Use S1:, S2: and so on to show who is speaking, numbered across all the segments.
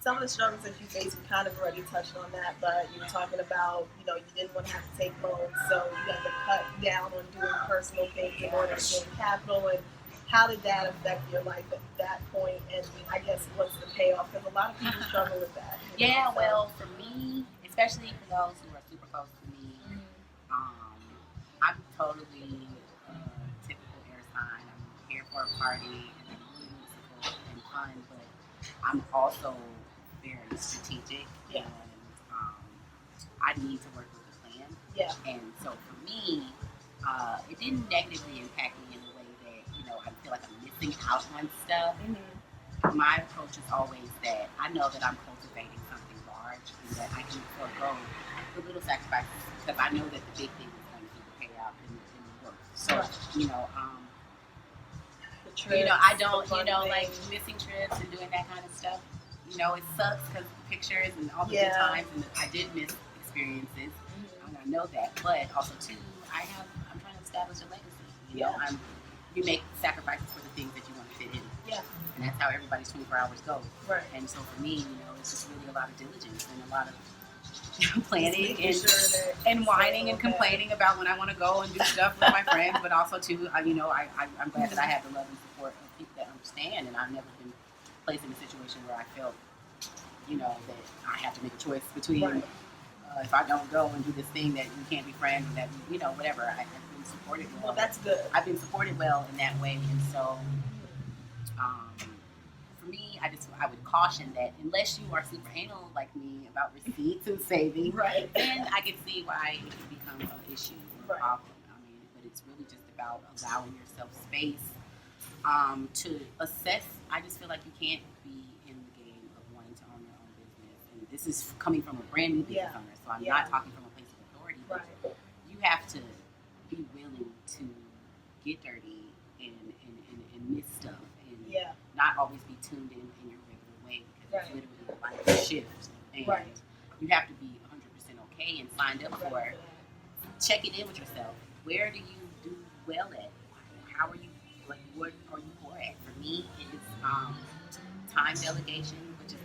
S1: some of the struggles that you face, you kind of already touched on that, but you were talking about, you didn't want to have to take loans, so you had to cut down on doing personal things in order to gain capital. And how did that affect your life at that point? And I guess what's the payoff? Because a lot of people struggle with that.
S2: Yeah, well, for me, especially for those who are super close to me, I'm totally typical air sign. I'm here for a party and I'm really musical and fun, but I'm also very strategic and I need to work with a plan.
S1: Yeah.
S2: And so for me, it didn't negatively impact me in a way that, I feel like I'm missing out on stuff.
S1: Mm-hmm.
S2: My approach is always that I know that I'm cultivating something large and that I can forego the little sacrifices because I know that the big thing is going to be the payout and the work. So, I don't, like missing trips and doing that kind of stuff. It sucks because the pictures and all the good times, and I did miss experiences, and I know that. But also too, I'm trying to establish a legacy. You make sacrifices for the things that you want to fit in.
S1: Yeah.
S2: And that's how everybody's 24 hours go.
S1: Right.
S2: And so for me, it's just really a lot of diligence and a lot of planning and whining and complaining about when I want to go and do stuff with my friends, but also too, I'm glad that I have the love and support of people that understand, and I've never been placed in a situation where I felt, that I have to make a choice between if I don't go and do this thing that we can't be friends and that whatever. I've been supported well.
S1: Well, that's good.
S2: I've been supported well in that way, and so for me, I would caution that unless you are super anal like me about receipts and saving, then I can see why it can become an issue or a problem. But it's really just about allowing yourself space to assess. I just feel like you can't be in the game of wanting to own your own business. And this is coming from a brand new business owner, so I'm not talking from a place of authority. But you have to be willing to get dirty and miss stuff and not always be tuned in your regular way because it's literally like a shift. And you have to be 100% okay and signed up for it. Check it in with yourself. Where do you do well at? How are you? What are you poor at? For me, it's time delegation,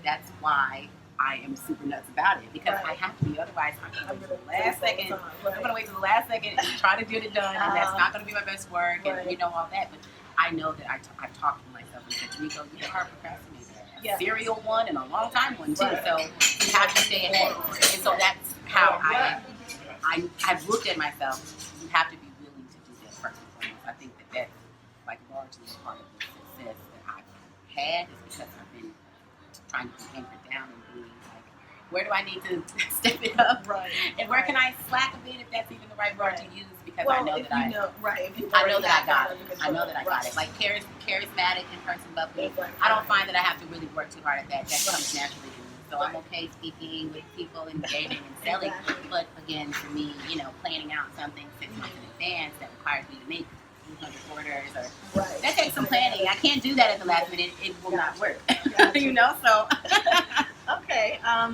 S2: that's why I am super nuts about it because I have to be. Otherwise, I'm going to wait till the last second. I'm going to wait till the last second and try to get it done, and that's not going to be my best work, and all that. But I know that I've talked to myself and said, Rico, you're a hard procrastinator. A serial one and a long time one too. So you have to stay ahead. And so that's how I've looked at myself. You have to be willing to do that first and foremost. I think that's like largely a part of the success that I've had is because I've been trying to be anchored down and being like, where do I need to step it up? And where can I slack a bit if that's even the right word to use? Because I know that I know that I got it. I know that I got it. Like charismatic and person bubbly. I don't find that I have to really work too hard at that. That comes naturally to me. So I'm okay speaking with people and engaging and selling. But again, for me, planning out something 6 months in advance that requires me to make 200 orders or that takes some planning. I can't do that at the last minute. It will not work. So
S1: Okay.